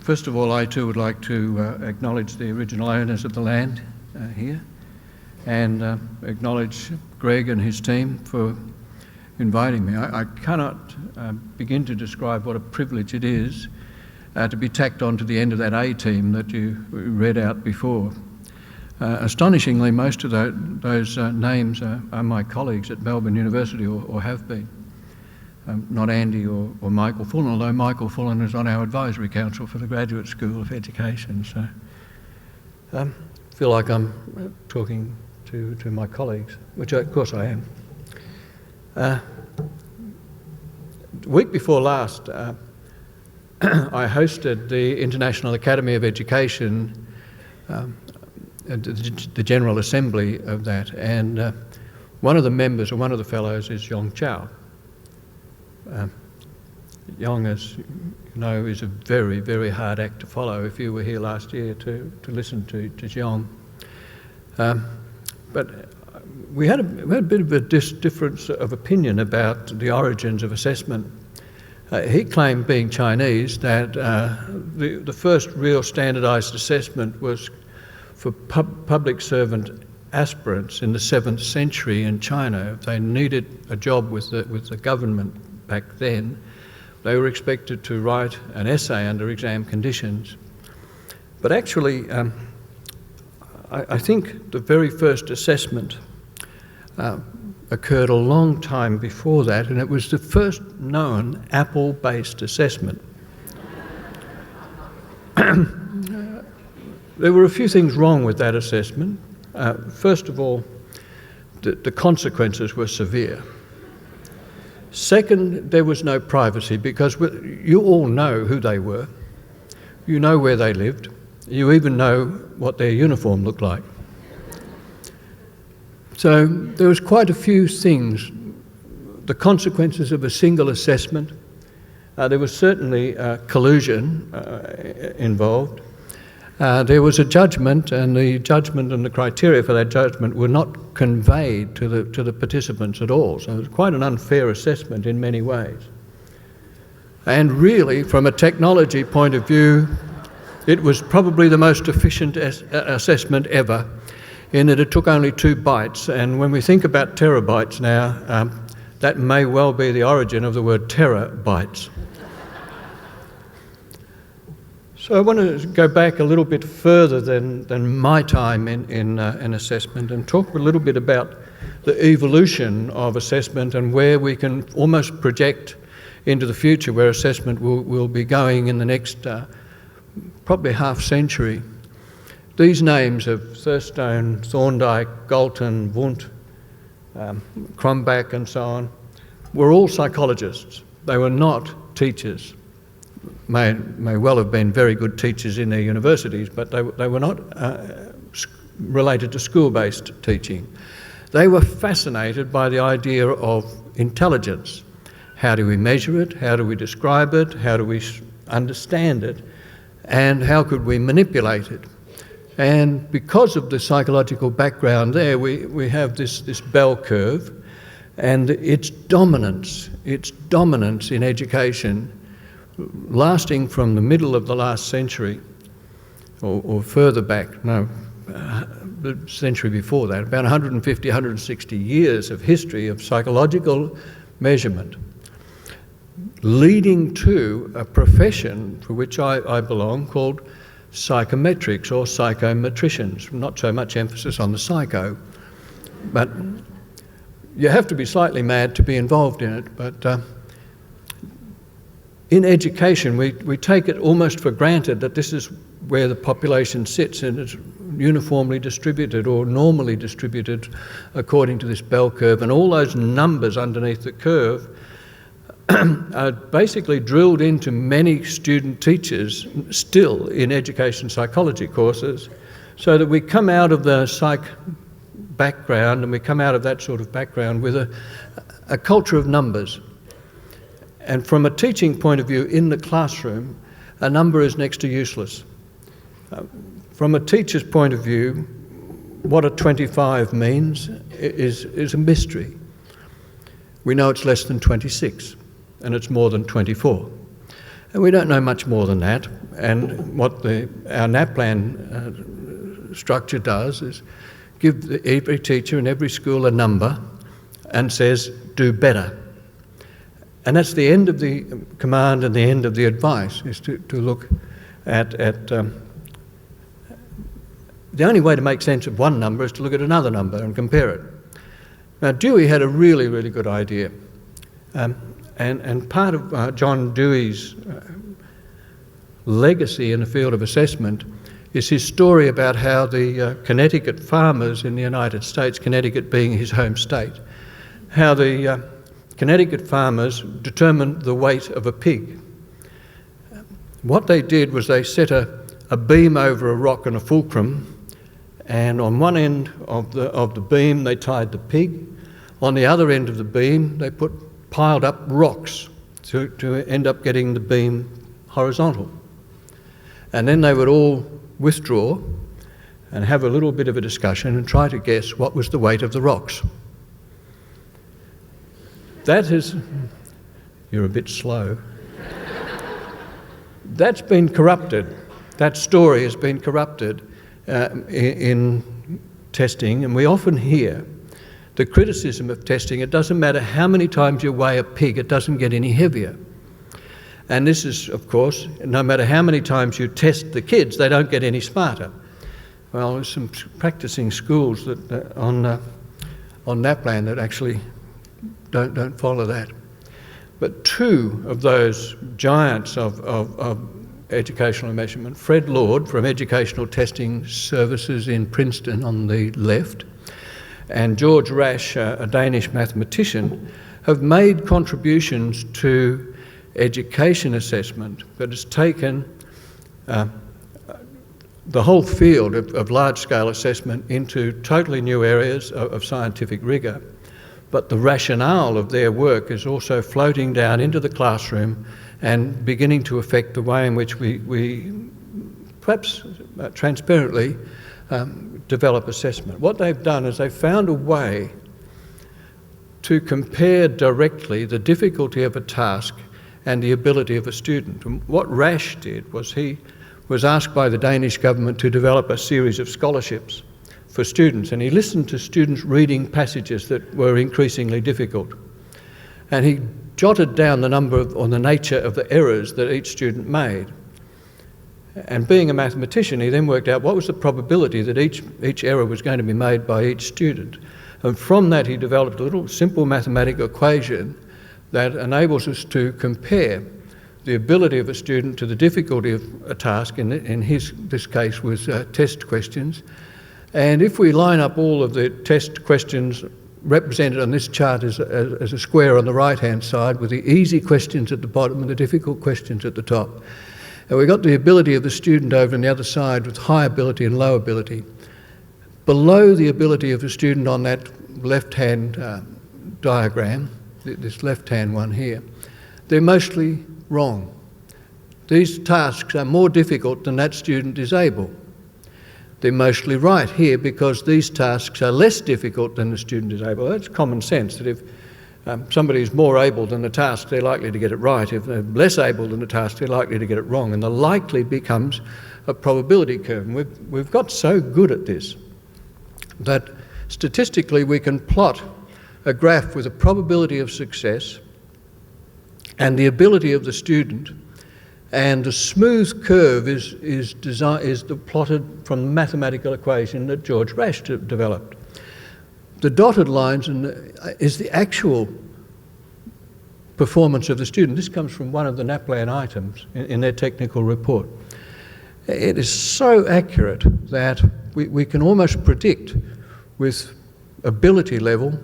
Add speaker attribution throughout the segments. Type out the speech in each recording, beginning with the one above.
Speaker 1: First of all, I too would like to acknowledge the original owners of the land here, and acknowledge Greg and his team for inviting me. I cannot begin to describe what a privilege it is to be tacked onto the end of that A team that you read out before. Astonishingly, most of those names are my colleagues at Melbourne University, or have been. Not Andy or Michael Fullen, although Michael Fullen is on our advisory council for the Graduate School of Education. So I feel like I'm talking to my colleagues, which of course I am. The week before last, I hosted the International Academy of Education, the General Assembly of that, and one of the members, or one of the fellows, is Yong Chow. Yong, as you know, is a very, very hard act to follow. If you were here last year to listen to Yong. But we had a bit of a difference of opinion about the origins of assessment. He claimed, being Chinese, that the first real standardised assessment was for public servant aspirants in the 7th century in China. If they needed a job with the government back then, they were expected to write an essay under exam conditions. But actually, I think the very first assessment occurred a long time before that, and it was the first known Apple-based assessment. There were a few things wrong with that assessment. First of all, the consequences were severe. Second, there was no privacy, because you all know who they were. You know where they lived. You even know what their uniform looked like. So there was quite a few things. The consequences of a single assessment. There was certainly collusion involved. There was a judgment, and the judgment and the criteria for that judgment were not conveyed to the participants at all. So it was quite an unfair assessment in many ways. And really, from a technology point of view, it was probably the most efficient assessment ever, in that it took only 2 bytes. And when we think about terabytes now, that may well be the origin of the word terabytes. So I want to go back a little bit further than my time in assessment, and talk a little bit about the evolution of assessment and where we can almost project into the future, where assessment will be going in the next probably half century. These names of Thurstone, Thorndike, Galton, Wundt, Crumbach and so on were all psychologists. They were not teachers. May well have been very good teachers in their universities, but they were not related to school-based teaching. They were fascinated by the idea of intelligence. How do we measure it? How do we describe it? How do we understand it? And how could we manipulate it? And because of the psychological background there, we have this bell curve, and its dominance in education, lasting from the middle of the last century, or further back, the century before that, about 150, 160 years of history of psychological measurement, leading to a profession for which I belong, called psychometrics or psychometricians. Not so much emphasis on the psycho, but you have to be slightly mad to be involved in it. But in education, we take it almost for granted that this is where the population sits, and it's uniformly distributed or normally distributed according to this bell curve, and all those numbers underneath the curve are basically drilled into many student teachers still in education psychology courses, so that we come out of the psych background, and we come out of that sort of background with a culture of numbers. And from a teaching point of view, in the classroom, a number is next to useless. From a teacher's point of view, what a 25 means is a mystery. We know it's less than 26, and it's more than 24. And we don't know much more than that. And what our Naplan structure does is give every teacher in every school a number and says, do better. And that's the end of the command and the end of the advice, is to look at the only way to make sense of one number is to look at another number and compare it. Now, Dewey had a really, really good idea. And part of John Dewey's legacy in the field of assessment is his story about how the Connecticut farmers in the United States, Connecticut being his home state, how the Connecticut farmers determined the weight of a pig. What they did was they set a beam over a rock and a fulcrum, and on one end of the beam they tied the pig. On the other end of the beam they piled up rocks to end up getting the beam horizontal. And then they would all withdraw and have a little bit of a discussion and try to guess what was the weight of the rocks. That is, you're a bit slow. That's been corrupted. That story has been corrupted in testing, and we often hear the criticism of testing: it doesn't matter how many times you weigh a pig, it doesn't get any heavier. And this is, of course, no matter how many times you test the kids, they don't get any smarter. Well, there's some practicing schools that on Naplan that actually don't follow that. But two of those giants of educational measurement, Fred Lord from Educational Testing Services in Princeton on the left, and George Rasch, a Danish mathematician, have made contributions to education assessment that has taken the whole field of large-scale assessment into totally new areas of scientific rigour. But the rationale of their work is also floating down into the classroom and beginning to affect the way in which we perhaps transparently develop assessment. What they've done is they've found a way to compare directly the difficulty of a task and the ability of a student. And what Rasch did was he was asked by the Danish government to develop a series of scholarships for students, and he listened to students reading passages that were increasingly difficult. And he jotted down the number or the nature of the errors that each student made. And being a mathematician, he then worked out what was the probability that each error was going to be made by each student. And from that he developed a little simple mathematical equation that enables us to compare the ability of a student to the difficulty of a task, in this case was test questions. And if we line up all of the test questions represented on this chart as a square on the right-hand side, with the easy questions at the bottom and the difficult questions at the top, and we've got the ability of the student over on the other side with high ability and low ability. Below the ability of the student on that left-hand diagram, this left-hand one here, they're mostly wrong. These tasks are more difficult than that student is able. They're mostly right here because these tasks are less difficult than the student is able. That's common sense, that if somebody is more able than the task, they're likely to get it right. If they're less able than the task, they're likely to get it wrong. And the likely becomes a probability curve. And we've got so good at this that statistically we can plot a graph with a probability of success and the ability of the student, and the smooth curve is plotted from the mathematical equation that George Rasch developed. The dotted lines is the actual performance of the student. This comes from one of the Naplan items in their technical report. It is so accurate that we can almost predict with ability level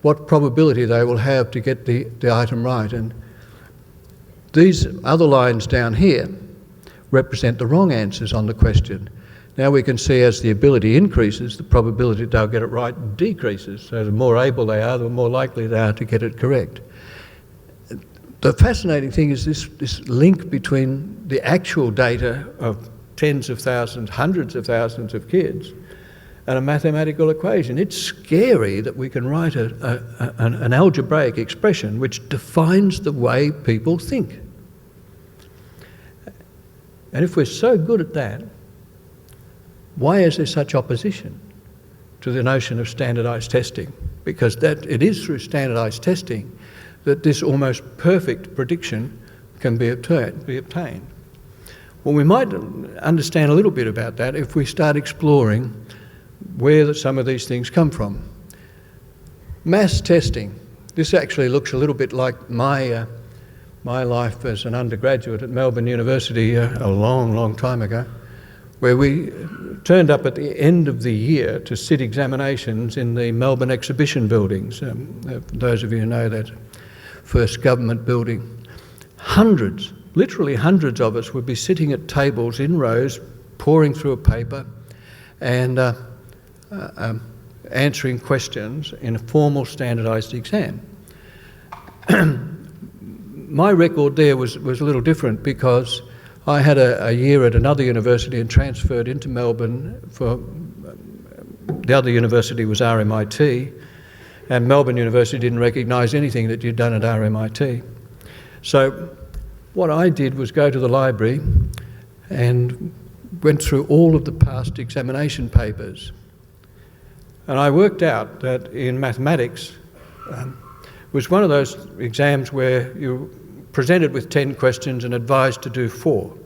Speaker 1: what probability they will have to get the item right. And these other lines down here represent the wrong answers on the question. Now we can see as the ability increases, the probability they'll get it right decreases. So the more able they are, the more likely they are to get it correct. The fascinating thing is this link between the actual data of tens of thousands, hundreds of thousands of kids and a mathematical equation. It's scary that we can write an algebraic expression which defines the way people think. And if we're so good at that, why is there such opposition to the notion of standardised testing? Because it is through standardised testing that this almost perfect prediction can be obtained. Well, we might understand a little bit about that if we start exploring where some of these things come from. Mass testing. This actually looks a little bit like my life as an undergraduate at Melbourne University a long, long time ago, where we turned up at the end of the year to sit examinations in the Melbourne exhibition buildings. Those of you who know that first government building. Hundreds, literally hundreds of us would be sitting at tables in rows, pouring through a paper and answering questions in a formal standardised exam. My record there was a little different because I had a year at another university and transferred into Melbourne the other university was RMIT, and Melbourne University didn't recognise anything that you'd done at RMIT. So what I did was go to the library and went through all of the past examination papers. And I worked out that in mathematics was one of those exams where you're presented with 10 questions and advised to do 4.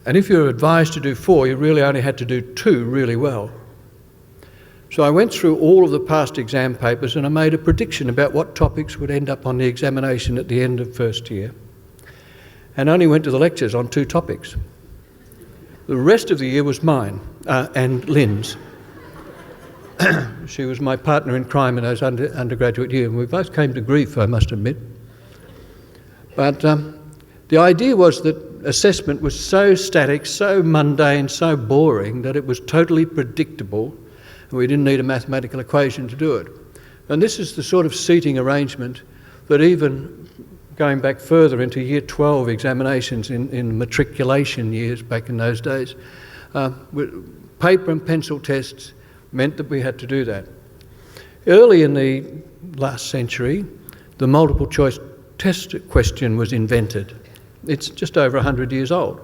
Speaker 1: And if you're advised to do 4, you really only had to do 2 really well. So I went through all of the past exam papers and I made a prediction about what topics would end up on the examination at the end of first year, and only went to the lectures on 2 topics. The rest of the year was mine and Lynn's. She was my partner in crime in those undergraduate years, and we both came to grief, I must admit. But the idea was that assessment was so static, so mundane, so boring that it was totally predictable, and we didn't need a mathematical equation to do it. And this is the sort of seating arrangement that even going back further into year 12 examinations in matriculation years back in those days, paper and pencil tests meant that we had to do that. Early in the last century, the multiple choice test question was invented. It's just over 100 years old.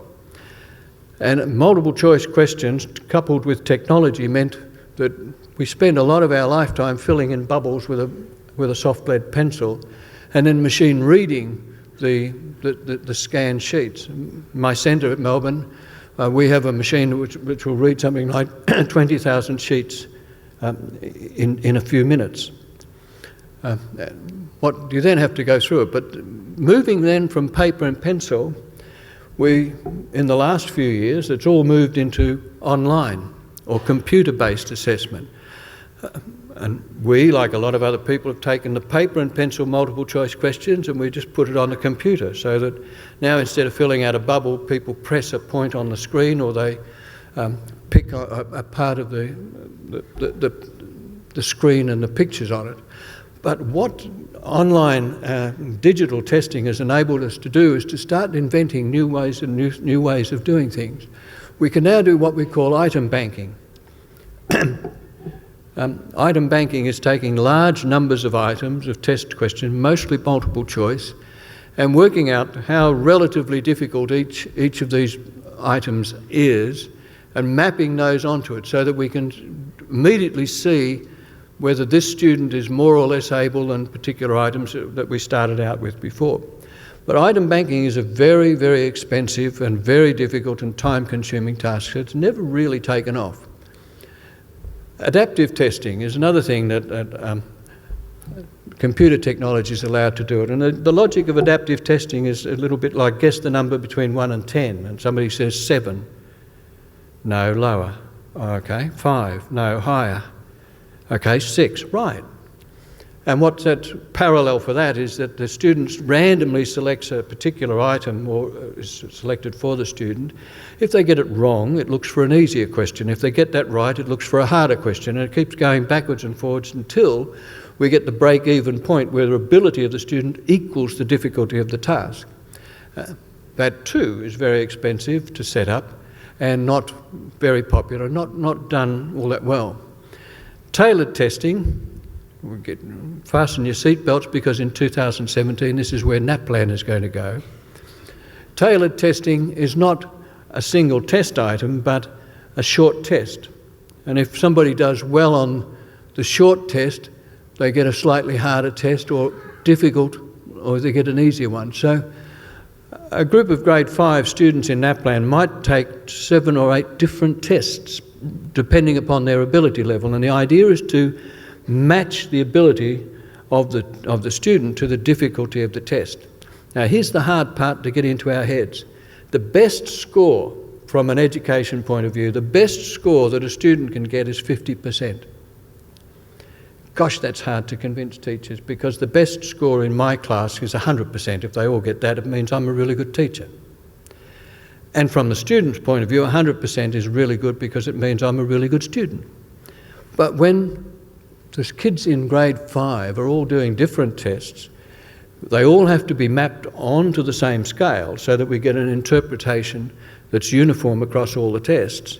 Speaker 1: And multiple choice questions coupled with technology meant that we spend a lot of our lifetime filling in bubbles with a soft lead pencil and then machine reading the scanned sheets. My centre at Melbourne, we have a machine which will read something like 20,000 sheets in a few minutes. What you then have to go through it, but moving then from paper and pencil, in the last few years, it's all moved into online or computer-based assessment. And we, like a lot of other people, have taken the paper and pencil multiple choice questions and we just put it on the computer, so that now instead of filling out a bubble, people press a point on the screen or they pick a part of the screen and the pictures on it. But what online digital testing has enabled us to do is to start inventing new ways and new ways of doing things. We can now do what we call item banking. Item banking is taking large numbers of items of test questions, mostly multiple choice, and working out how relatively difficult each of these items is and mapping those onto it so that we can immediately see whether this student is more or less able than particular items that we started out with before. But item banking is a very, very expensive and very difficult and time-consuming task, so it's never really taken off. Adaptive testing is another thing that computer technology is allowed to do it. And the logic of adaptive testing is a little bit like guess the number between 1 and 10, and somebody says 7. No, lower. Okay, 5. No, higher. Okay, 6. Right. And what's that parallel for that is that the student randomly selects a particular item or is selected for the student. If they get it wrong, it looks for an easier question. If they get that right, it looks for a harder question. And it keeps going backwards and forwards until we get the break-even point where the ability of the student equals the difficulty of the task. That too is very expensive to set up and not very popular, not done all that well. Tailored testing, fasten your seatbelts because in 2017 this is where Naplan is going to go. Tailored testing is not a single test item, but a short test. And if somebody does well on the short test, they get a slightly harder test, or difficult, or they get an easier one. So a group of grade 5 students in Naplan might take 7 or 8 different tests depending upon their ability level, and the idea is to match the ability of the student to the difficulty of the test. Now here's the hard part to get into our heads. The best score from an education point of view, the best score that a student can get is 50%. Gosh, that's hard to convince teachers, because the best score in my class is 100%. If they all get that, it means I'm a really good teacher. And from the student's point of view, 100% is really good because it means I'm a really good student. But when the kids in grade 5 are all doing different tests, they all have to be mapped onto the same scale so that we get an interpretation that's uniform across all the tests.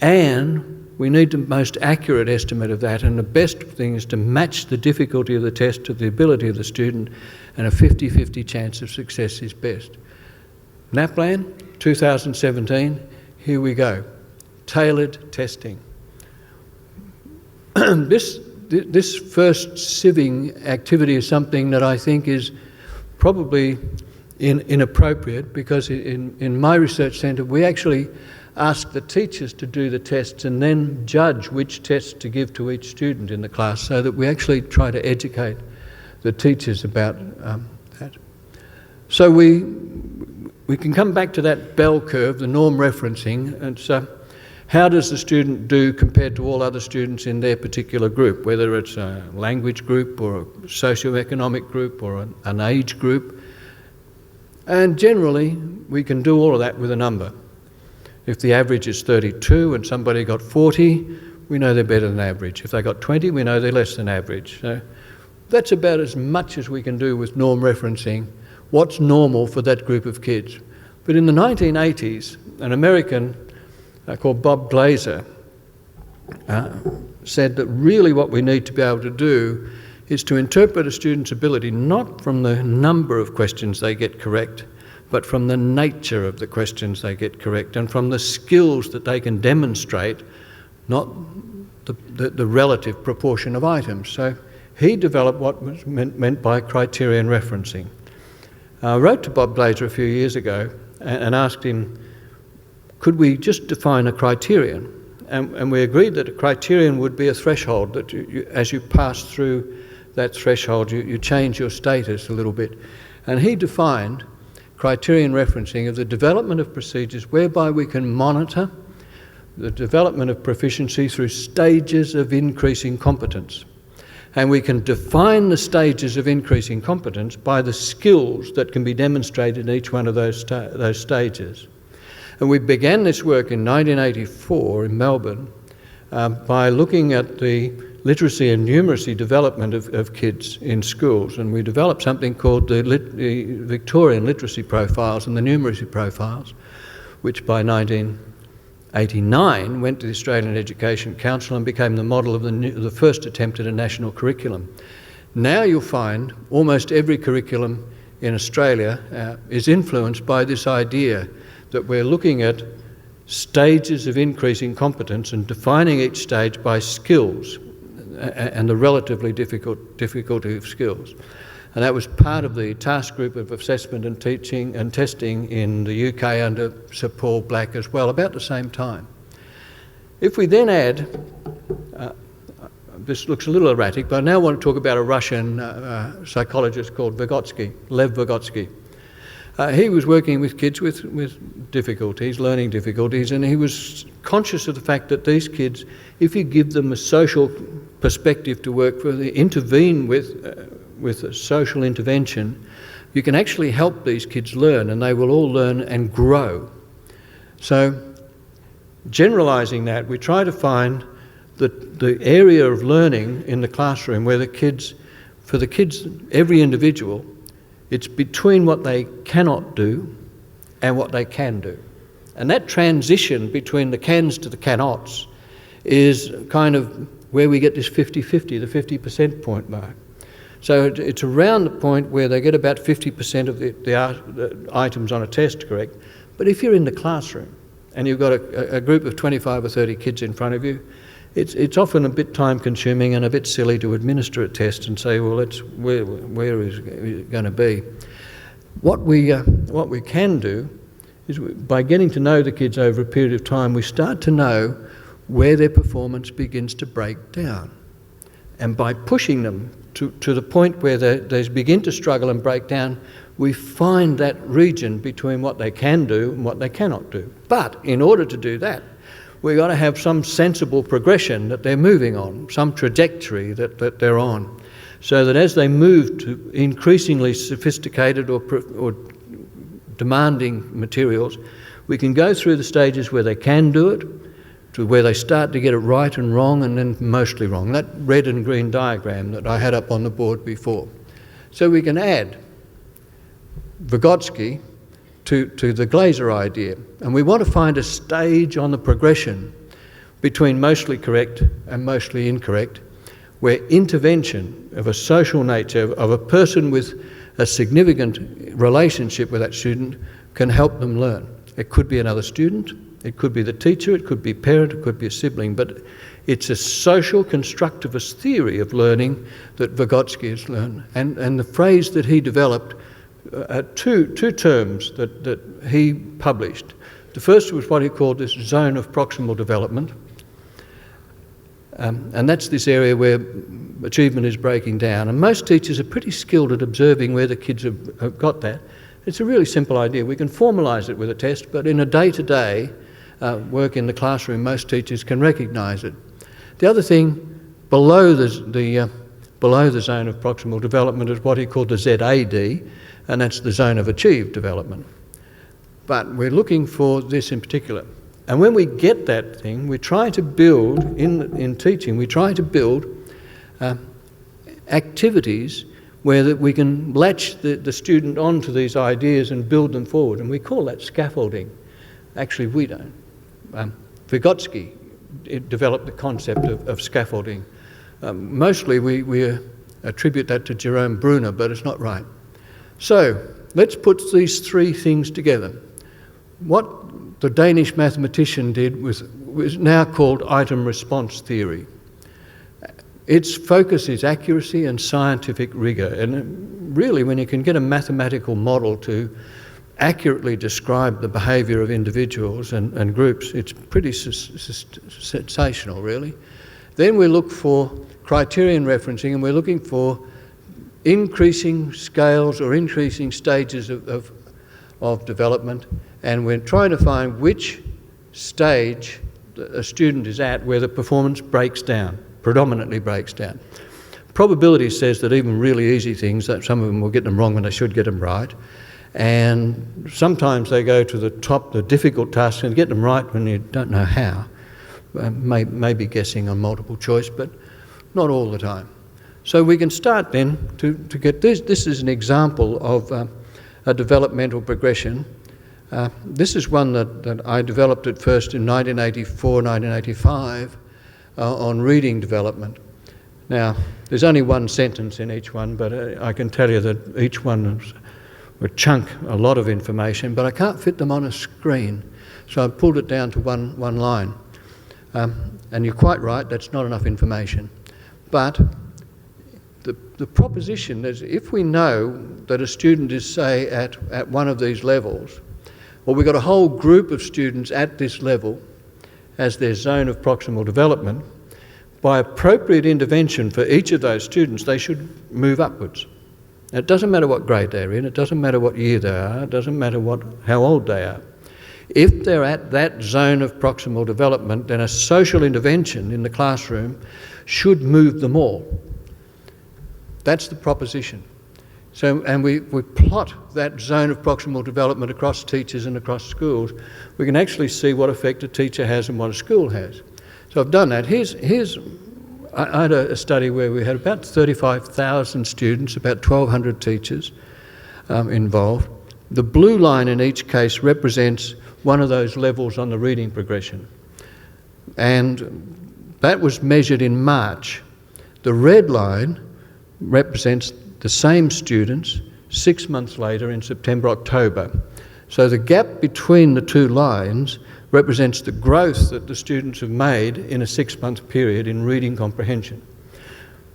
Speaker 1: And we need the most accurate estimate of that, and the best thing is to match the difficulty of the test to the ability of the student, and a 50-50 chance of success is best. Naplan, 2017, here we go. Tailored testing. This first sieving activity is something that I think is probably inappropriate, because in my research centre we actually ask the teachers to do the tests and then judge which tests to give to each student in the class, so that we actually try to educate the teachers about that. So we can come back to that bell curve, the norm referencing, and so how does the student do compared to all other students in their particular group, whether it's a language group or a socio-economic group or an age group. And generally we can do all of that with a number. If the average is 32 and somebody got 40, we know they're better than average. If they got 20, we know they're less than average. So that's about as much as we can do with norm referencing, what's normal for that group of kids. But in the 1980s, an American called Bob Glaser said that really what we need to be able to do is to interpret a student's ability not from the number of questions they get correct, but from the nature of the questions they get correct, and from the skills that they can demonstrate, not the relative proportion of items. So he developed what was meant by criterion referencing. I wrote to Bob Glaser a few years ago and asked him, could we just define a criterion? And we agreed that a criterion would be a threshold, that as you pass through that threshold, you change your status a little bit. And he defined criterion referencing of the development of procedures whereby we can monitor the development of proficiency through stages of increasing competence. And we can define the stages of increasing competence by the skills that can be demonstrated in each one of those stages. And we began this work in 1984 in Melbourne by looking at the literacy and numeracy development of kids in schools, and we developed something called the Victorian literacy profiles and the numeracy profiles, which by 1989 went to the Australian Education Council and became the model of the first attempt at a national curriculum. Now you'll find almost every curriculum in Australia is influenced by this idea that we're looking at stages of increasing competence and defining each stage by skills and the relatively difficulty of skills. And that was part of the task group of assessment and teaching and testing in the UK under Sir Paul Black as well, about the same time. If we then add, this looks a little erratic, but I now want to talk about a Russian psychologist called Vygotsky, Lev Vygotsky. He was working with kids with difficulties, learning difficulties, and he was conscious of the fact that these kids, if you give them a social perspective to work with, intervene with a social intervention, you can actually help these kids learn, and they will all learn and grow. So, generalising that, we try to find the area of learning in the classroom where for the kids, every individual, it's between what they cannot do and what they can do. And that transition between the cans to the cannots is kind of where we get this 50-50, the 50% point mark. So it's around the point where they get about 50% of the items on a test correct. But if you're in the classroom and you've got a group of 25 or 30 kids in front of you, it's often a bit time-consuming and a bit silly to administer a test and say, well, where is it going to be? What we can do is, by getting to know the kids over a period of time, we start to know where their performance begins to break down. And by pushing them to the point where they begin to struggle and break down, we find that region between what they can do and what they cannot do. But in order to do that, we've got to have some sensible progression that they're moving on, some trajectory that they're on, so that as they move to increasingly sophisticated or demanding materials, we can go through the stages where they can do it, to where they start to get it right and wrong, and then mostly wrong. That red and green diagram that I had up on the board before. So we can add Vygotsky to the Glaser idea, and we want to find a stage on the progression between mostly correct and mostly incorrect, where intervention of a social nature, of a person with a significant relationship with that student, can help them learn. It could be another student, it could be the teacher, it could be a parent, it could be a sibling, but it's a social constructivist theory of learning that Vygotsky has learned. And the phrase that he developed, two terms that he published. The first was what he called this zone of proximal development. And that's this area where achievement is breaking down. And most teachers are pretty skilled at observing where the kids have got that. It's a really simple idea. We can formalise it with a test, but in a day-to-day work in the classroom, most teachers can recognise it. The other thing, below the zone of proximal development, is what he called the ZAD, and that's the zone of achieved development. But we're looking for this in particular. And when we get that thing, we try to build, in teaching, we try to build activities where that we can latch the student onto these ideas and build them forward. And we call that scaffolding. Actually, we don't. Vygotsky developed the concept of scaffolding. Mostly we attribute that to Jerome Bruner, but it's not right. So let's put these three things together. What the Danish mathematician did was now called item response theory. Its focus is accuracy and scientific rigour, and really when you can get a mathematical model to accurately describe the behaviour of individuals and groups, it's pretty sensational, really. Then we look for criterion referencing, and we're looking for increasing scales or increasing stages of development, and we're trying to find which stage a student is at where the performance breaks down, predominantly breaks down. Probability says that even really easy things, that some of them will get them wrong when they should get them right, and sometimes they go to the top, the difficult tasks, and get them right when you don't know how. Maybe guessing on multiple choice, but not all the time. So we can start then to get this. This is an example of a developmental progression. This is one that I developed at first in 1984, 1985 on reading development. Now, there's only one sentence in each one, but I can tell you that each one would chunk a lot of information, but I can't fit them on a screen. So I pulled it down to one line. And you're quite right, that's not enough information. But the proposition is, if we know that a student is, say, at one of these levels, or we've got a whole group of students at this level as their zone of proximal development, by appropriate intervention for each of those students, they should move upwards. Now, it doesn't matter what grade they're in, it doesn't matter what year they are, it doesn't matter how old they are. If they're at that zone of proximal development, then a social intervention in the classroom should move them all. That's the proposition. So, and we plot that zone of proximal development across teachers and across schools. We can actually see what effect a teacher has and what a school has. So I've done that. I had a study where we had about 35,000 students, about 1,200 teachers involved. The blue line in each case represents one of those levels on the reading progression. And that was measured in March. The red line represents the same students 6 months later in September, October. So the gap between the two lines represents the growth that the students have made in a 6-month period in reading comprehension.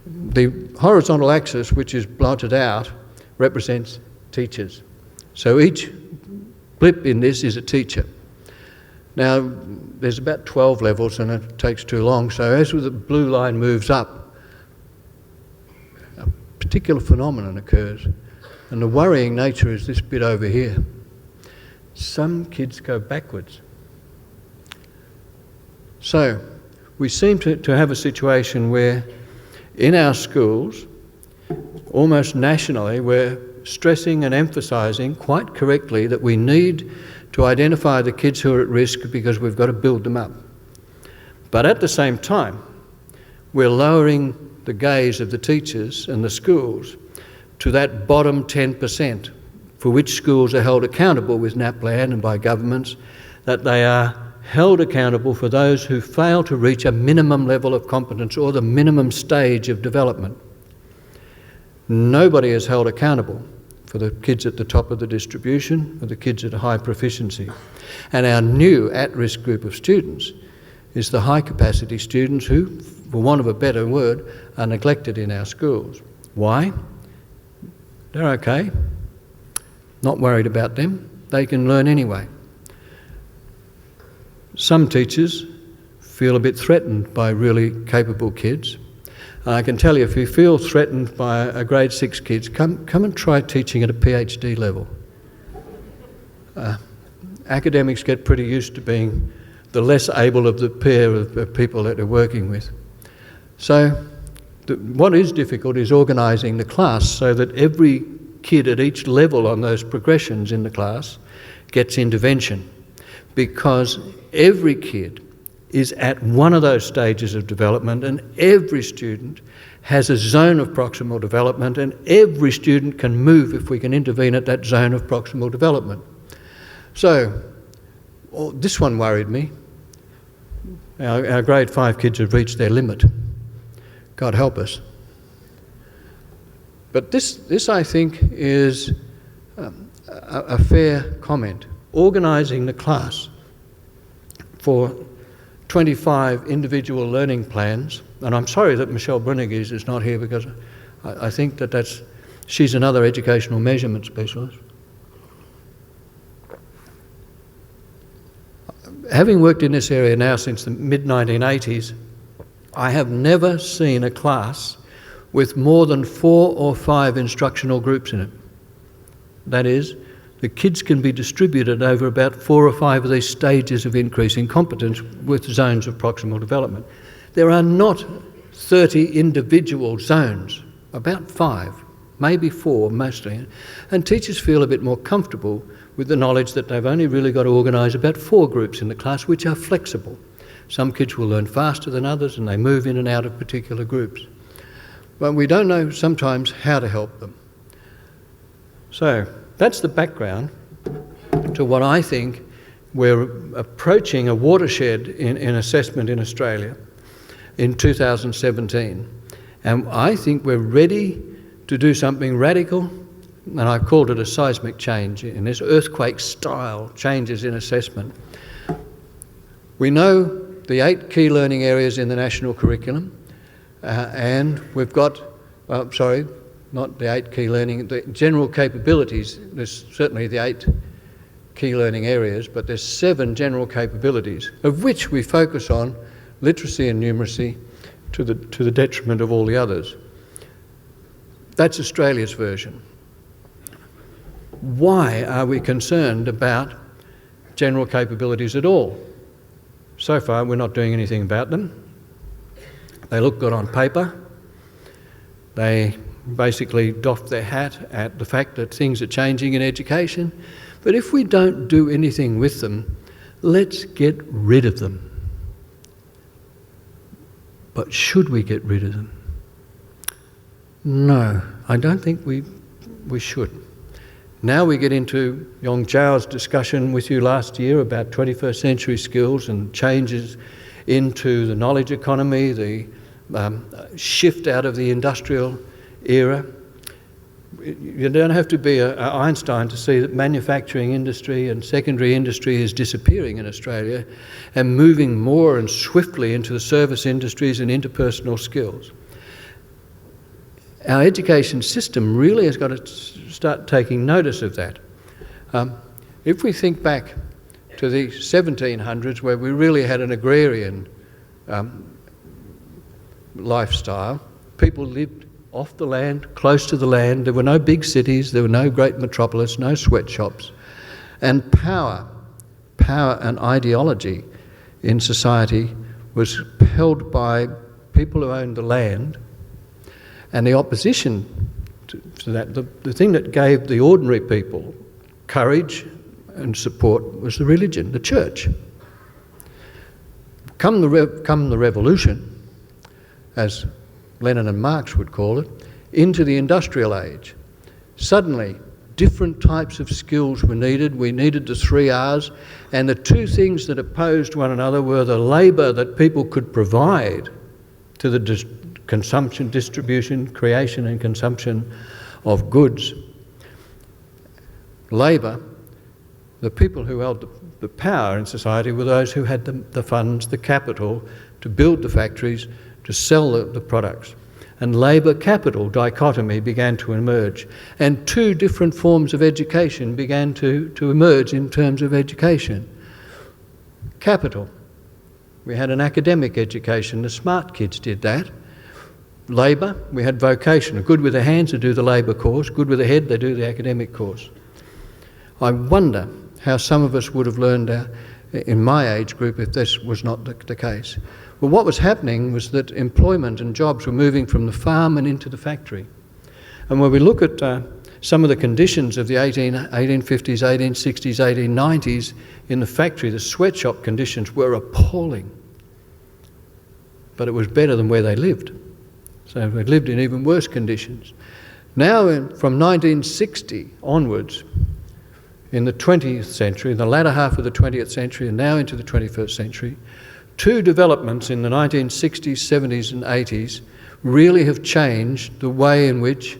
Speaker 1: The horizontal axis, which is blotted out, represents teachers. So each blip in this is a teacher. Now, there's about 12 levels and it takes too long, so as the blue line moves up, a particular phenomenon occurs. And the worrying nature is this bit over here. Some kids go backwards. So, we seem to have a situation where in our schools, almost nationally, we're stressing and emphasising quite correctly that we need to identify the kids who are at risk because we've got to build them up. But at the same time, we're lowering the gaze of the teachers and the schools to that bottom 10%, for which schools are held accountable with Naplan and by governments, that they are held accountable for those who fail to reach a minimum level of competence or the minimum stage of development. Nobody is held accountable for the kids at the top of the distribution or the kids at high proficiency. And our new at-risk group of students is the high-capacity students who, for want of a better word, are neglected in our schools. Why? They're okay. Not worried about them. They can learn anyway. Some teachers feel a bit threatened by really capable kids. I can tell you, if you feel threatened by a grade 6 kids, come and try teaching at a PhD level. Academics get pretty used to being the less able of the pair of people that they're working with. So what is difficult is organising the class so that every kid at each level on those progressions in the class gets intervention, because every kid is at one of those stages of development and every student has a zone of proximal development and every student can move if we can intervene at that zone of proximal development. So, this one worried me. Our grade 5 kids have reached their limit. God help us. But this I think is a fair comment. Organising the class for 25 individual learning plans, and I'm sorry that Michelle Brunigis is not here because I think she's another educational measurement specialist. Having worked in this area now since the mid-1980s, I have never seen a class with more than 4 or 5 instructional groups in it. That is, the kids can be distributed over about 4 or 5 of these stages of increasing competence with zones of proximal development. There are not 30 individual zones, about 5, maybe 4 mostly, and teachers feel a bit more comfortable with the knowledge that they've only really got to organise about 4 groups in the class which are flexible. Some kids will learn faster than others and they move in and out of particular groups. But we don't know sometimes how to help them. So that's the background to what I think we're approaching a watershed in assessment in Australia in 2017. And I think we're ready to do something radical, and I've called it a seismic change in this earthquake-style changes in assessment. We know the 8 key learning areas in the national curriculum, and we've got, not the 8 key learning, the general capabilities. There's certainly the 8 key learning areas, but there's 7 general capabilities, of which we focus on literacy and numeracy to the detriment of all the others. That's Australia's version. Why are we concerned about general capabilities at all? So far, we're not doing anything about them. They look good on paper. They basically doff their hat at the fact that things are changing in education. But if we don't do anything with them, let's get rid of them. But should we get rid of them? No, I don't think we should. Now we get into Yong Zhao's discussion with you last year about 21st century skills and changes into the knowledge economy, the shift out of the industrial era. You don't have to be an Einstein to see that manufacturing industry and secondary industry is disappearing in Australia and moving more and swiftly into the service industries and interpersonal skills. Our education system really has got to start taking notice of that. If we think back to the 1700s, where we really had an agrarian lifestyle, people lived off the land, close to the land. There were no big cities, there were no great metropolis, no sweatshops. And power and ideology in society was held by people who owned the land, and the opposition to that, the thing that gave the ordinary people courage and support was the religion, the church. Come the revolution, as Lenin and Marx would call it, into the industrial age. Suddenly, different types of skills were needed. We needed the 3 R's, and the two things that opposed one another were the labour that people could provide to the consumption, distribution, creation and consumption of goods. Labour, the people who held the power in society were those who had the funds, the capital to build the factories, to sell the products. And labour-capital dichotomy began to emerge. And two different forms of education began to emerge in terms of education. Capital. We had an academic education. The smart kids did that. Labour, we had vocation. Good with their hands, they do the labour course. Good with the head, they do the academic course. I wonder how some of us would have learned in my age group if this was not the case. Well, what was happening was that employment and jobs were moving from the farm and into the factory. And when we look at some of the conditions of the 1850s, 1860s, 1890s in the factory, the sweatshop conditions were appalling. But it was better than where they lived. So they lived in even worse conditions. Now, from 1960 onwards, in the 20th century, the latter half of the 20th century and now into the 21st century, two developments in the 1960s, 70s and 80s really have changed the way in which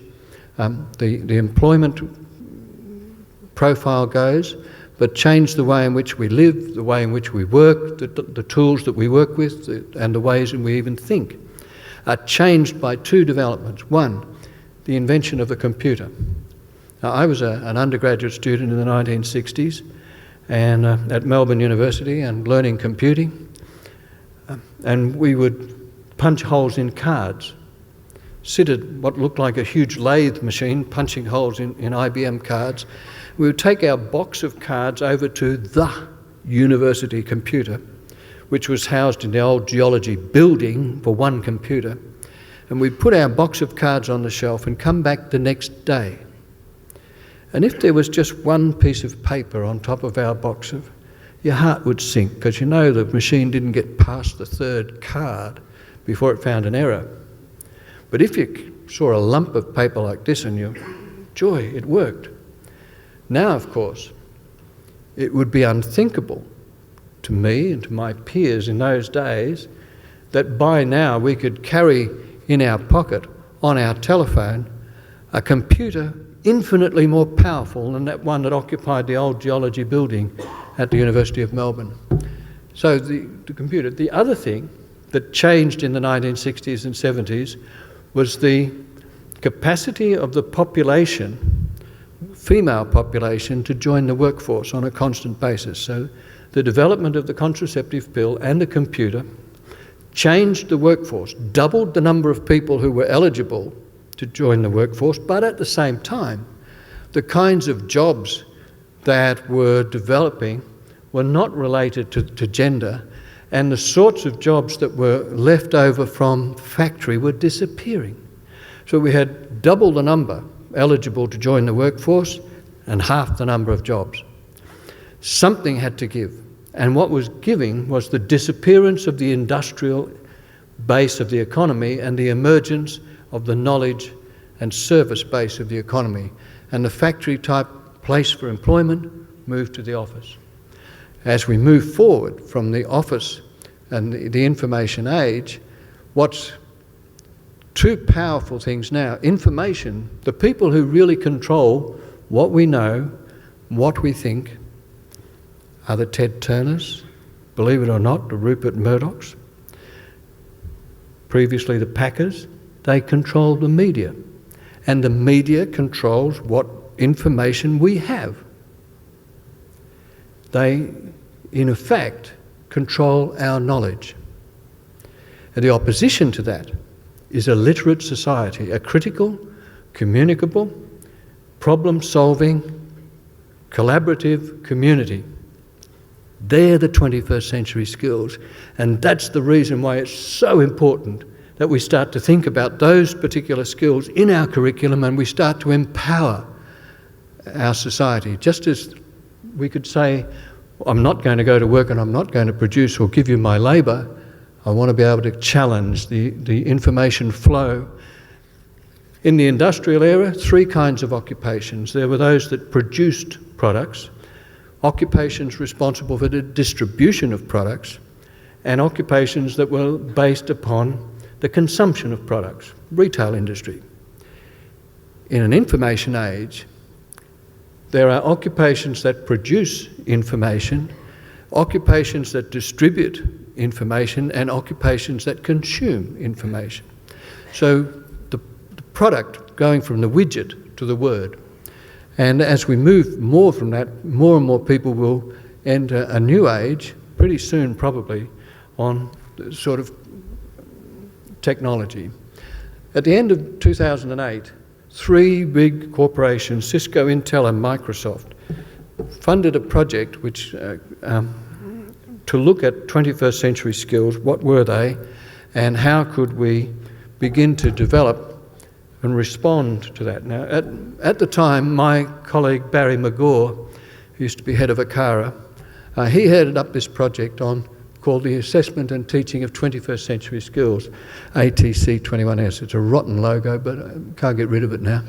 Speaker 1: the employment profile goes, but changed the way in which we live, the way in which we work, the tools that we work with, and the ways in which we even think are changed by two developments. One, the invention of the computer. Now, I was an undergraduate student in the 1960s and at Melbourne University and learning computing. And we would punch holes in cards, sit at what looked like a huge lathe machine, punching holes in IBM cards. We would take our box of cards over to the university computer, which was housed in the old geology building for one computer. And we'd put our box of cards on the shelf and come back the next day. And if there was just one piece of paper on top of our box your heart would sink, because you know the machine didn't get past the third card before it found an error. But if you saw a lump of paper like this and you, joy, it worked. Now, of course, it would be unthinkable to me and to my peers in those days that by now we could carry in our pocket, on our telephone, a computer infinitely more powerful than that one that occupied the old geology building at the University of Melbourne. So the computer. The other thing that changed in the 1960s and 70s was the capacity of the population, female population, to join the workforce on a constant basis. So the development of the contraceptive pill and the computer changed the workforce, doubled the number of people who were eligible to join the workforce, but at the same time, the kinds of jobs that were developing were not related to gender, and the sorts of jobs that were left over from factory were disappearing. So we had double the number eligible to join the workforce and half the number of jobs. Something had to give, and what was giving was the disappearance of the industrial base of the economy and the emergence of the knowledge and service base of the economy, and the factory type place for employment moved to the office. As we move forward from the office and the information age, what's two powerful things now. Information, the people who really control what we know, what we think, are the Ted Turners, believe it or not, the Rupert Murdochs, previously the Packers. They control the media, and the media controls what information we have. They, in effect, control our knowledge. And the opposition to that is a literate society, a critical, communicable, problem-solving, collaborative community. They're the 21st century skills, and that's the reason why it's so important that we start to think about those particular skills in our curriculum and we start to empower our society. Just as we could say, I'm not going to go to work and I'm not going to produce or give you my labour, I want to be able to challenge the information flow. In the industrial era, three kinds of occupations. There were those that produced products, occupations responsible for the distribution of products, and occupations that were based upon the consumption of products, retail industry. In an information age, there are occupations that produce information, occupations that distribute information, and occupations that consume information. So the product going from the widget to the word. And as we move more from that, more and more people will enter a new age, pretty soon probably, on sort of technology. At the end of 2008, three big corporations, Cisco, Intel and Microsoft, funded a project which to look at 21st century skills. What were they, and how could we begin to develop and respond to that? Now, at the time, my colleague Barry McGaw, who used to be head of ACARA, he headed up this project called the Assessment and Teaching of 21st Century Skills, ATC21S. It's a rotten logo, but I can't get rid of it now.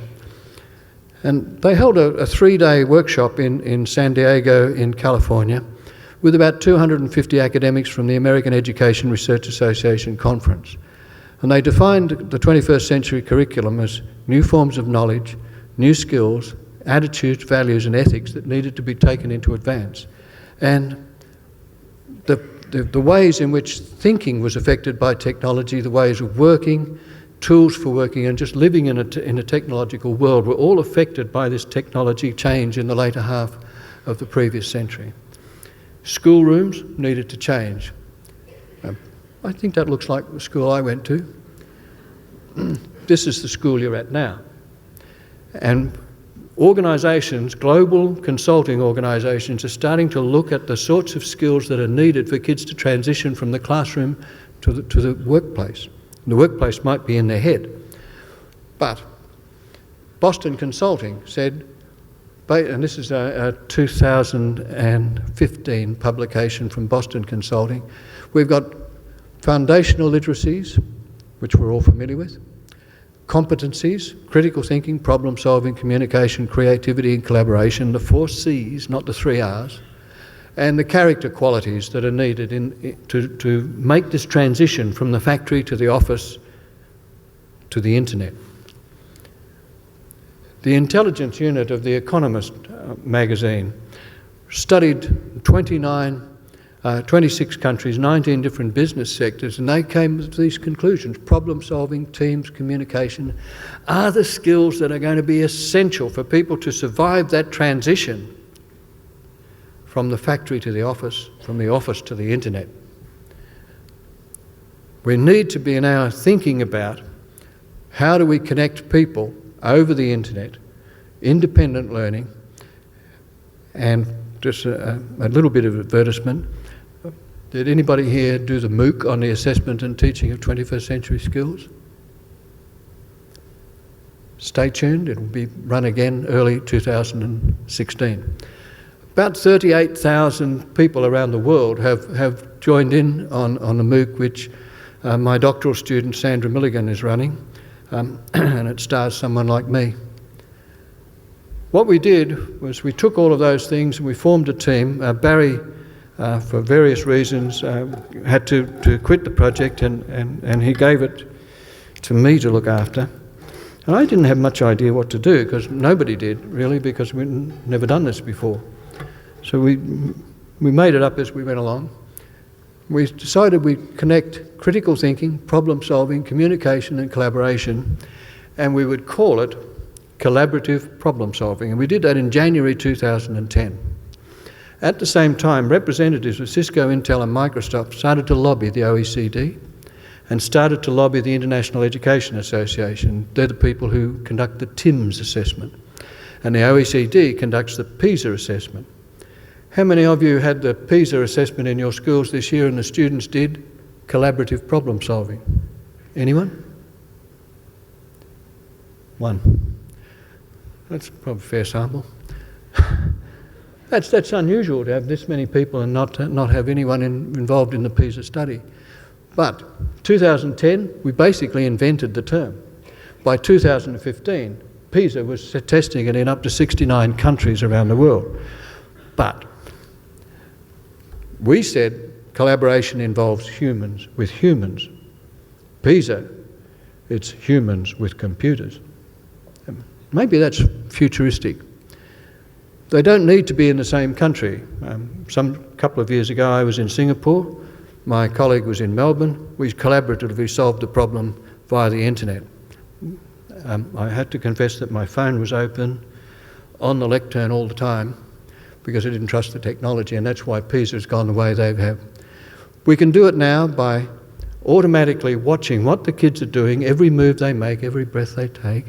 Speaker 1: And they held a three-day workshop in San Diego in California with about 250 academics from the American Education Research Association conference. And they defined the 21st century curriculum as new forms of knowledge, new skills, attitudes, values and ethics that needed to be taken into advance. And the ways in which thinking was affected by technology, the ways of working, tools for working and just living in a technological world were all affected by this technology change in the later half of the previous century. Schoolrooms needed to change. I think that looks like the school I went to. This is the school you're at now. And organisations, global consulting organisations, are starting to look at the sorts of skills that are needed for kids to transition from the classroom to the workplace. The workplace might be in their head. But Boston Consulting said, and this is a 2015 publication from Boston Consulting, we've got foundational literacies, which we're all familiar with, competencies, critical thinking, problem solving, communication, creativity and collaboration, the 4 C's, not the 3 R's, and the character qualities that are needed to make this transition from the factory to the office to the internet. The intelligence unit of The Economist magazine studied 26 countries, 19 different business sectors, and they came to these conclusions. Problem solving, teams, communication are the skills that are going to be essential for people to survive that transition from the factory to the office, from the office to the internet. We need to be now thinking about how do we connect people over the internet, independent learning, and just a little bit of advertisement. Did anybody here do the MOOC on the assessment and teaching of 21st century skills? Stay tuned, it'll be run again early 2016. About 38,000 people around the world have joined in on the MOOC, which my doctoral student Sandra Milligan is running, and it stars someone like me. What we did was we took all of those things and we formed a team. Barry, for various reasons, had to quit the project, and he gave it to me to look after. And I didn't have much idea what to do, because nobody did, really, because we'd never done this before. So we made it up as we went along. We decided we'd connect critical thinking, problem solving, communication and collaboration, and we would call it collaborative problem solving. And we did that in January 2010. At the same time, representatives of Cisco, Intel and Microsoft started to lobby the OECD and started to lobby the International Education Association. They're the people who conduct the TIMSS assessment. And the OECD conducts the PISA assessment. How many of you had the PISA assessment in your schools this year and the students did collaborative problem solving? Anyone? One. That's probably a fair sample. That's unusual to have this many people and not have anyone involved in the PISA study. But 2010, we basically invented the term. By 2015, PISA was testing it in up to 69 countries around the world. But we said collaboration involves humans with humans. PISA, it's humans with computers. Maybe that's futuristic. They don't need to be in the same country. Some couple of years ago, I was in Singapore. My colleague was in Melbourne. We collaboratively solved the problem via the internet. I had to confess that my phone was open on the lectern all the time because I didn't trust the technology, and that's why PISA has gone the way they have. We can do it now by automatically watching what the kids are doing, every move they make, every breath they take,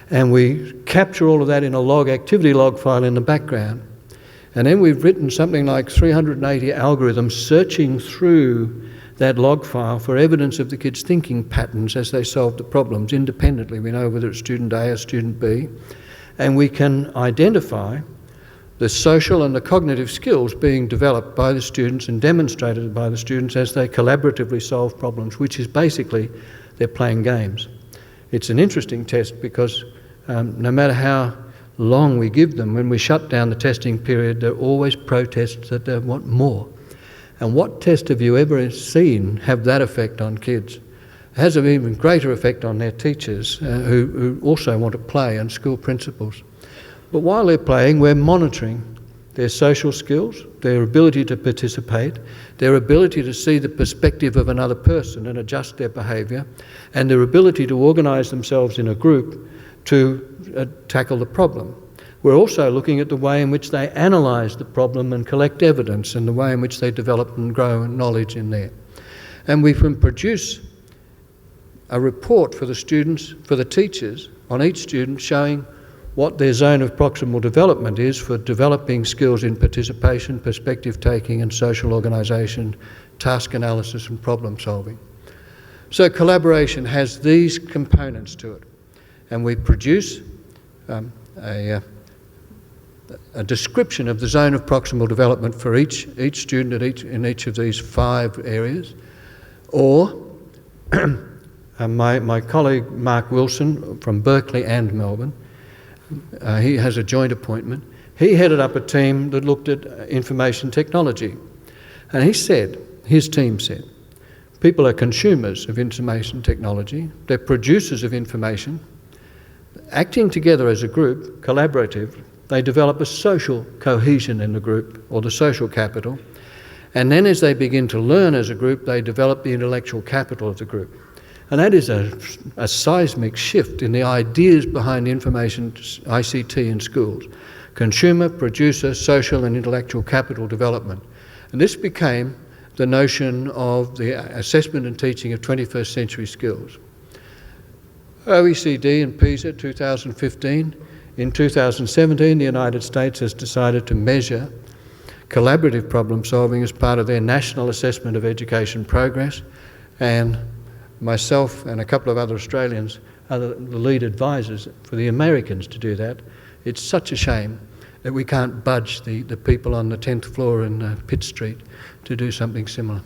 Speaker 1: and we capture all of that in a activity log file in the background. And then we've written something like 380 algorithms searching through that log file for evidence of the kids' thinking patterns as they solve the problems independently. We know whether it's student A or student B. And we can identify the social and the cognitive skills being developed by the students and demonstrated by the students as they collaboratively solve problems, which is basically they're playing games. It's an interesting test because no matter how long we give them, when we shut down the testing period, there are always protests that they want more. And what test have you ever seen have that effect on kids? It has an even greater effect on their teachers who also want to play, and school principals. But while they're playing, we're monitoring their social skills, their ability to participate, their ability to see the perspective of another person and adjust their behaviour, and their ability to organise themselves in a group to tackle the problem. We're also looking at the way in which they analyse the problem and collect evidence, and the way in which they develop and grow knowledge in there. And we can produce a report for the students, for the teachers, on each student showing what their zone of proximal development is for developing skills in participation, perspective taking and social organisation, task analysis and problem solving. So collaboration has these components to it. And we produce a description of the zone of proximal development for each student in each of these 5 areas. Or my colleague Mark Wilson from Berkeley and Melbourne, he has a joint appointment. He headed up a team that looked at information technology. And his team said, people are consumers of information technology, they're producers of information. Acting together as a group, collaborative, they develop a social cohesion in the group, or the social capital. And then as they begin to learn as a group, they develop the intellectual capital of the group. And that is a seismic shift in the ideas behind information ICT in schools. Consumer, producer, social and intellectual capital development. And this became the notion of the assessment and teaching of 21st century skills. OECD and PISA 2015. In 2017, the United States has decided to measure collaborative problem solving as part of their National Assessment of Education Progress, and myself and a couple of other Australians are the lead advisors for the Americans to do that. It's such a shame that we can't budge the people on the 10th floor in Pitt Street to do something similar.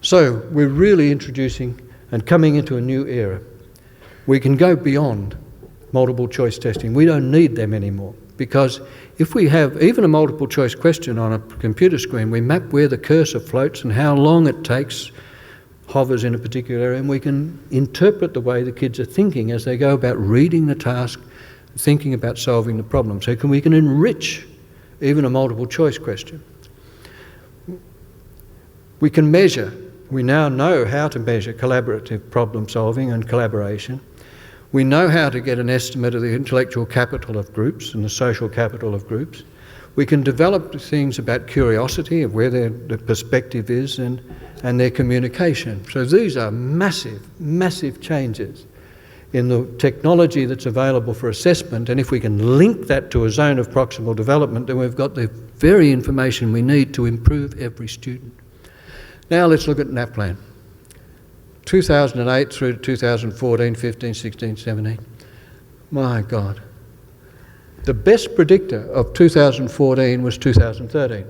Speaker 1: So we're really introducing and coming into a new era. We can go beyond multiple choice testing. We don't need them anymore, because if we have even a multiple choice question on a computer screen, we map where the cursor floats and how long it takes hovers in a particular area, and we can interpret the way the kids are thinking as they go about reading the task, thinking about solving the problem. So we can enrich even a multiple choice question. We can measure. We now know how to measure collaborative problem solving and collaboration. We know how to get an estimate of the intellectual capital of groups and the social capital of groups. We can develop things about curiosity, of where their perspective is, and their communication. So these are massive, massive changes in the technology that's available for assessment, and if we can link that to a zone of proximal development, then we've got the very information we need to improve every student. Now let's look at Naplan. 2008 through to 2014, 15, 16, 17. My God. The best predictor of 2014 was 2013.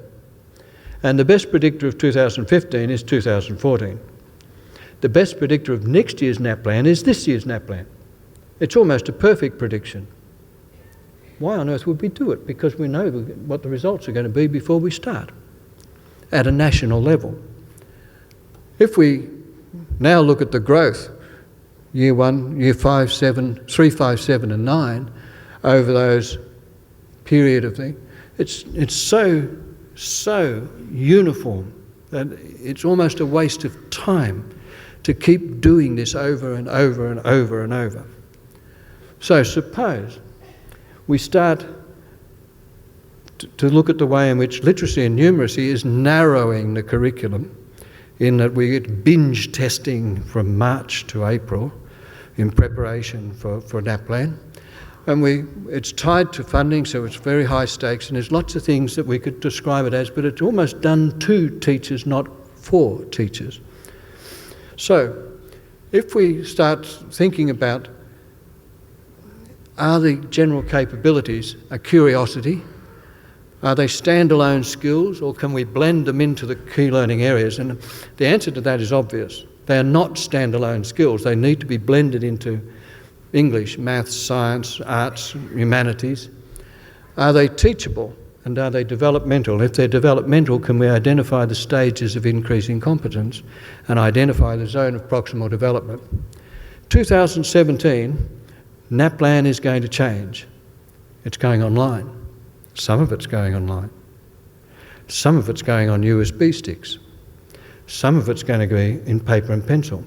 Speaker 1: And the best predictor of 2015 is 2014. The best predictor of next year's Naplan is this year's Naplan. It's almost a perfect prediction. Why on earth would we do it? Because we know what the results are going to be before we start at a national level. If we now look at the growth, year 1, year 5, 7, 3, 5, 7 and 9, over those period of thing, it's so uniform that it's almost a waste of time to keep doing this over and over and over and over. So suppose we start to look at the way in which literacy and numeracy is narrowing the curriculum, in that we get binge testing from March to April in preparation for Naplan. And it's tied to funding, so it's very high stakes, and there's lots of things that we could describe it as, but it's almost done to teachers, not for teachers. So if we start thinking about, are the general capabilities a curiosity? Are they standalone skills, or can we blend them into the key learning areas? And the answer to that is obvious. They are not standalone skills. They need to be blended into English, maths, science, arts, humanities. Are they teachable, and are they developmental? If they're developmental, can we identify the stages of increasing competence and identify the zone of proximal development? 2017, Naplan is going to change. It's going online. Some of it's going online. Some of it's going on USB sticks. Some of it's going to be in paper and pencil.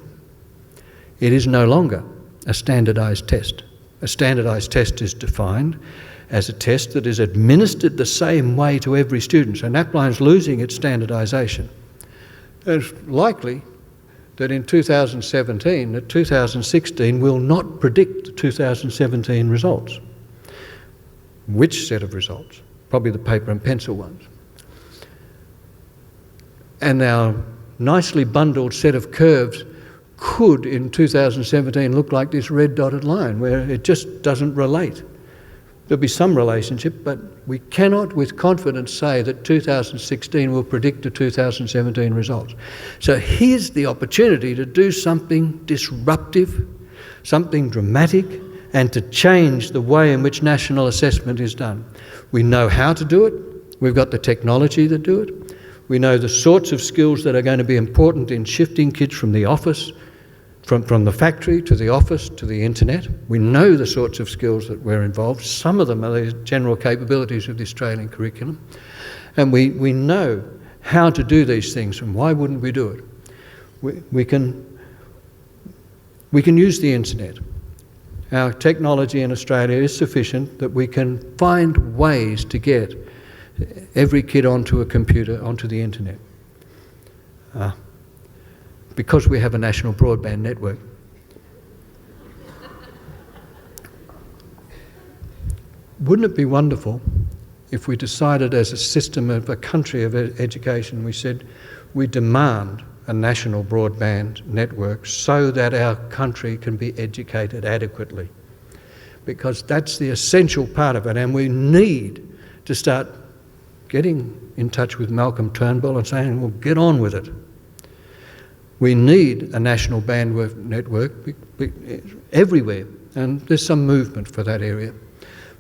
Speaker 1: It is no longer a standardised test. A standardised test is defined as a test that is administered the same way to every student. So Naplan's losing its standardisation. It's likely that in 2017, that 2016 will not predict the 2017 results. Which set of results? Probably the paper and pencil ones. And our nicely bundled set of curves could, in 2017, look like this red dotted line, where it just doesn't relate. There'll be some relationship, but we cannot with confidence say that 2016 will predict the 2017 results. So here's the opportunity to do something disruptive, something dramatic, and to change the way in which national assessment is done. We know how to do it. We've got the technology to do it. We know the sorts of skills that are going to be important in shifting kids from the office, from the factory to the office to the internet. We know the sorts of skills that were involved. Some of them are the general capabilities of the Australian curriculum. And we know how to do these things, and why wouldn't we do it? We can use the internet. Our technology in Australia is sufficient that we can find ways to get every kid onto a computer, onto the internet. Because we have a national broadband network. Wouldn't it be wonderful if we decided as a system of a country of education, we said we demand a national broadband network so that our country can be educated adequately? Because that's the essential part of it, and we need to start getting in touch with Malcolm Turnbull and saying, well, get on with it. We need a national bandwidth network everywhere, and there's some movement for that area.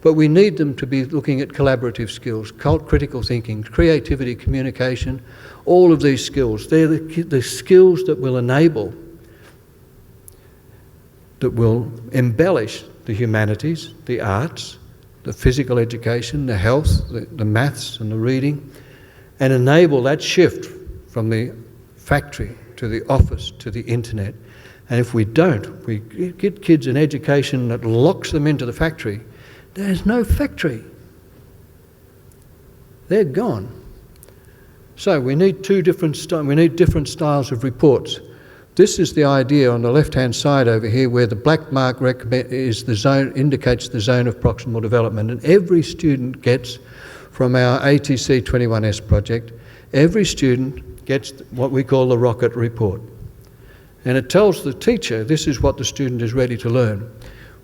Speaker 1: But we need them to be looking at collaborative skills, critical thinking, creativity, communication, all of these skills. They're the skills that will enable, that will embellish the humanities, the arts, the physical education, the health, the maths and the reading, and enable that shift from the factory to the office to the internet. And if we don't, we get kids an education that locks them into the factory, there's no factory. They're gone. So we need different styles of reports. This is the idea on the left-hand side over here, where the black mark indicates the zone of proximal development, and every student gets, from our ATC 21S project, every student gets what we call the rocket report. And it tells the teacher this is what the student is ready to learn.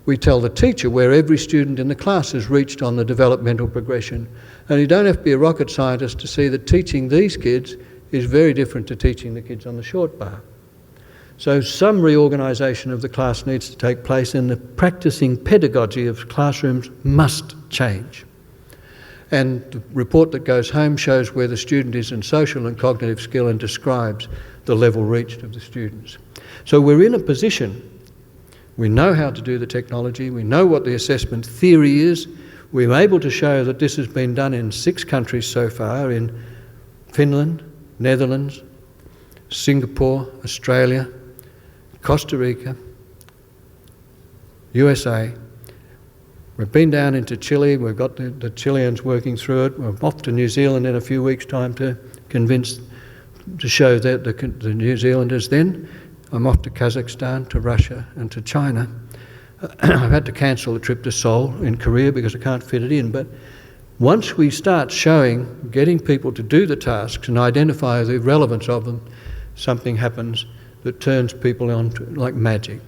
Speaker 1: We tell the teacher where every student in the class has reached on the developmental progression. And you don't have to be a rocket scientist to see that teaching these kids is very different to teaching the kids on the short bar. So some reorganisation of the class needs to take place, and the practising pedagogy of classrooms must change. And the report that goes home shows where the student is in social and cognitive skill and describes the level reached of the students. So we're in a position, we know how to do the technology, we know what the assessment theory is, we're able to show that this has been done in 6 countries so far, in Finland, Netherlands, Singapore, Australia, Costa Rica, USA. We've been down into Chile, we've got the Chileans working through it. We're off to New Zealand in a few weeks' time to show that the New Zealanders. Then I'm off to Kazakhstan, to Russia and to China. I've had to cancel the trip to Seoul in Korea because I can't fit it in. But once we start showing, getting people to do the tasks and identify the relevance of them, something happens that turns people on like magic.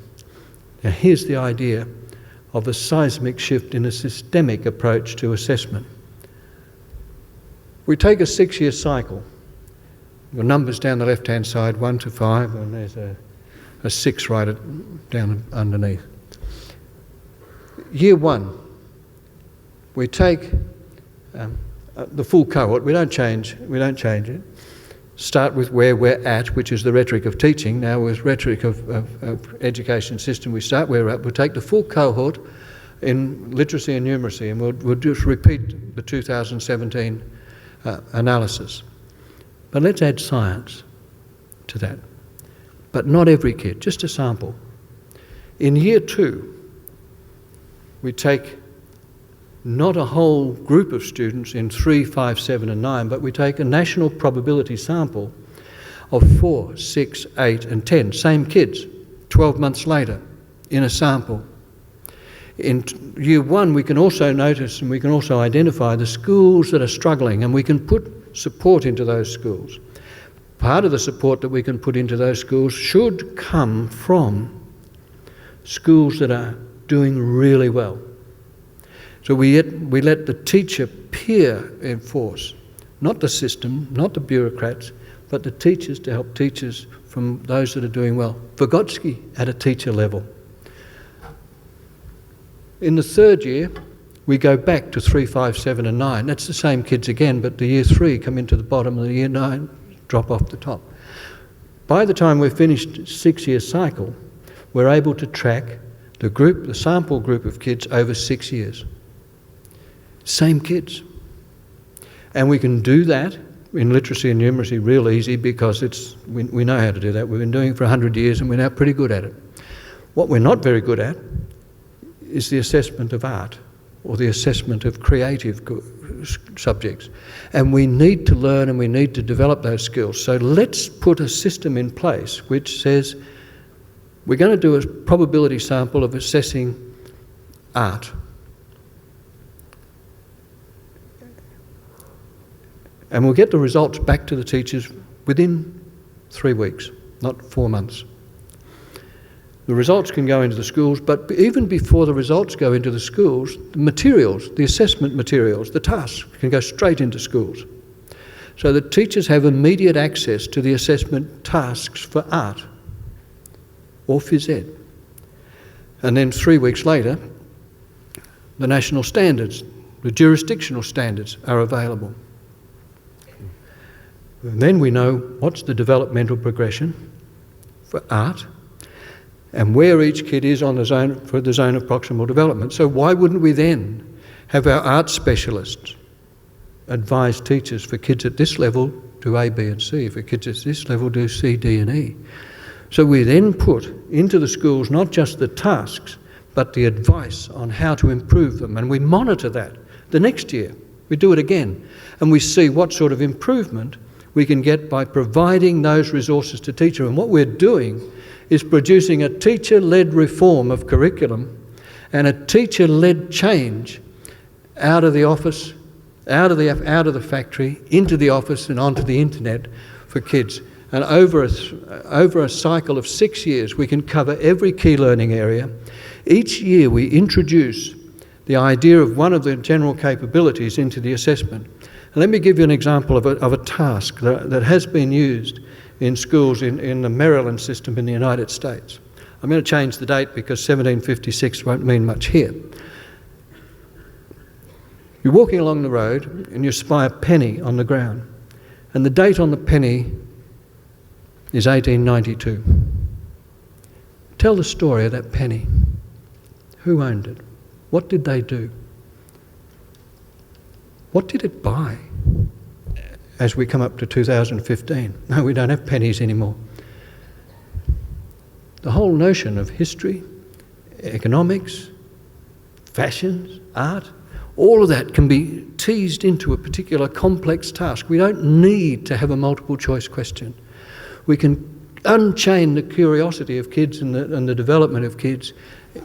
Speaker 1: Now here's the idea of a seismic shift in a systemic approach to assessment. We take a 6-year cycle. The numbers down the left-hand side, 1 to 5, and there's a 6 right down underneath. Year 1, we take the full cohort. We don't change it. Start with where we're at, which is the rhetoric of teaching. Now with rhetoric of education system, we start where we're at. We'll take the full cohort in literacy and numeracy, and we'll just repeat the 2017 analysis. But let's add science to that. But not every kid, just a sample. In year 2, we take not a whole group of students in 3, 5, 7 and 9, but we take a national probability sample of 4, 6, 8 and 10, same kids, 12 months later, in a sample. In year 1 we can also notice and we can also identify the schools that are struggling, and we can put support into those schools. Part of the support that we can put into those schools should come from schools that are doing really well. So we let the teacher peer enforce, not the system, not the bureaucrats, but the teachers to help teachers from those that are doing well. Vygotsky at a teacher level. In the 3rd year, we go back to 3, 5, 7 and 9. That's the same kids again, but the year 3 come into the bottom and the year 9 drop off the top. By the time we've finished 6-year cycle, we're able to track the sample group of kids over 6 years. Same kids. And we can do that in literacy and numeracy real easy because we know how to do that. We've been doing it for 100 years and we're now pretty good at it. What we're not very good at is the assessment of art or the assessment of creative subjects. And we need to learn and we need to develop those skills. So let's put a system in place which says we're going to do a probability sample of assessing art. And we'll get the results back to the teachers within 3 weeks, not 4 months. The results can go into the schools, but even before the results go into the schools, the materials, the assessment materials, the tasks can go straight into schools. So that teachers have immediate access to the assessment tasks for art or phys ed. And then 3 weeks later, the national standards, the jurisdictional standards are available. And then we know what's the developmental progression for art and where each kid is on the zone for the zone of proximal development. So why wouldn't we then have our art specialists advise teachers for kids at this level do A, B and C, for kids at this level do C, D and E. So we then put into the schools not just the tasks but the advice on how to improve them, and we monitor that. The next year we do it again and we see what sort of improvement we can get by providing those resources to teachers. And what we're doing is producing a teacher-led reform of curriculum and a teacher-led change out of the office, out of the factory, into the office and onto the internet for kids. And over a cycle of 6 years, we can cover every key learning area. Each year we introduce the idea of one of the general capabilities into the assessment. And let me give you an example of a task that has been used in schools in the Maryland system in the United States. I'm going to change the date because 1756 won't mean much here. You're walking along the road and you spy a penny on the ground, and the date on the penny is 1892. Tell the story of that penny. Who owned it? What did they do? What did it buy as we come up to 2015? No, we don't have pennies anymore. The whole notion of history, economics, fashions, art, all of that can be teased into a particular complex task. We don't need to have a multiple choice question. We can unchain the curiosity of kids and the development of kids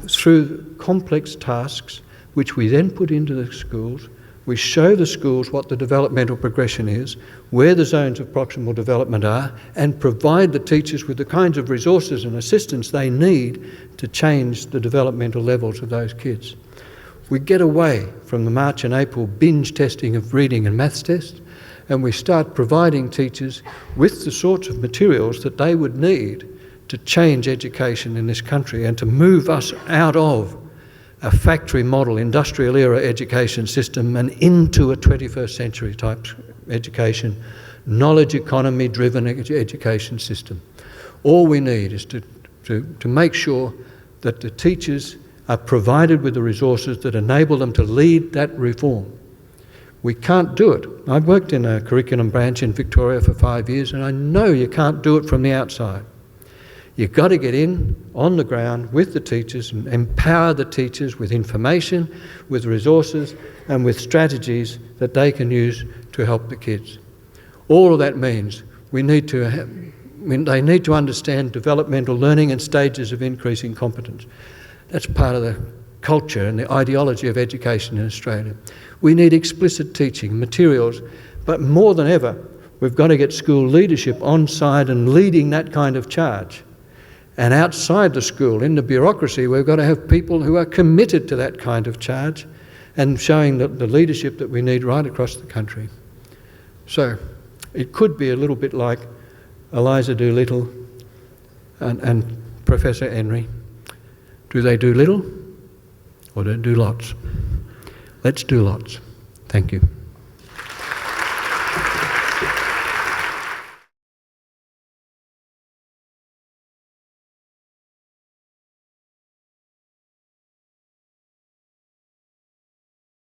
Speaker 1: through complex tasks, which we then put into the schools. We show the schools what the developmental progression is, where the zones of proximal development are, and provide the teachers with the kinds of resources and assistance they need to change the developmental levels of those kids. We get away from the March and April binge testing of reading and maths tests, and we start providing teachers with the sorts of materials that they would need to change education in this country and to move us out of a factory model, industrial era education system and into a 21st century type education, knowledge economy driven education system. All we need is to make sure that the teachers are provided with the resources that enable them to lead that reform. We can't do it. I've worked in a curriculum branch in Victoria for 5 years and I know you can't do it from the outside. You've got to get in on the ground with the teachers and empower the teachers with information, with resources and with strategies that they can use to help the kids. All of that means they need to understand developmental learning and stages of increasing competence. That's part of the culture and the ideology of education in Australia. We need explicit teaching materials, but more than ever, we've got to get school leadership on side and leading that kind of charge. And outside the school, in the bureaucracy, we've got to have people who are committed to that kind of charge and showing the leadership that we need right across the country. So it could be a little bit like Eliza Doolittle and Professor Henry. Do they do little or do they do lots? Let's do lots. Thank you.